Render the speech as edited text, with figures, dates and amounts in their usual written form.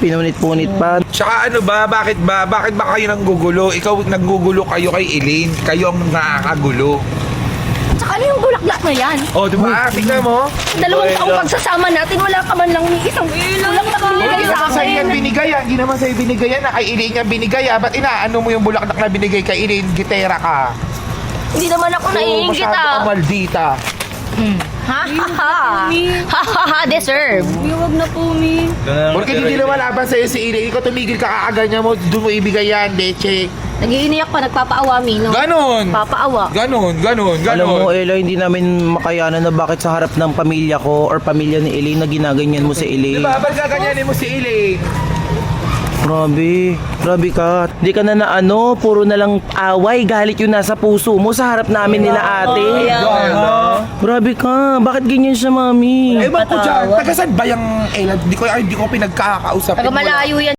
pinunit-punit pa. Tsaka ano ba, bakit ba kayo nanggugulo? Ikaw nanggugulo kayo kay Elaine, kayo ang nakakagulo. Tsaka ano yung bulaklak na yan? Oh, di ba? Tingnan mo. Dalawang taong pagsasama natin, wala ka man lang ni isang bulaklak binigay Hindi sa naman sa'yo yan akin. binigay yan. Hindi naman sa'yo binigay yan. Na kay Elaine yan binigay yan. Ba't inaano mo yung bulaklak na binigay kay Elaine? Gitera ka. Hindi naman ako naiingit Masyado kang ah. maldita. Ha ha ha. Ha ha ha, deserve. Huwag na po, Mi. Porque hindi naman laban sa'yo si Elaine. Ikaw tumigil ka kaaganya mo. Doon mo ibigay yan, leche. Nagiiniyak pa, nagpapaawa, Mi, no? Ganon. Papaawa. Ganon. Alam mo, Ella, hindi namin makayanan na bakit sa harap ng pamilya ko or pamilya ni Elaine na ginaganyan mo si Elaine. Diba? Ba't gaganyanin mo si Elaine? Grabe ka. Hindi ka na naano, puro na lang away, galit yung nasa puso mo sa harap namin nila ate. Grabe ka, bakit ganyan siya, mami? Ewan ko dyan. Taga saan ba yung Ella? Hindi ko pinagkakausap. Taga malayo yan.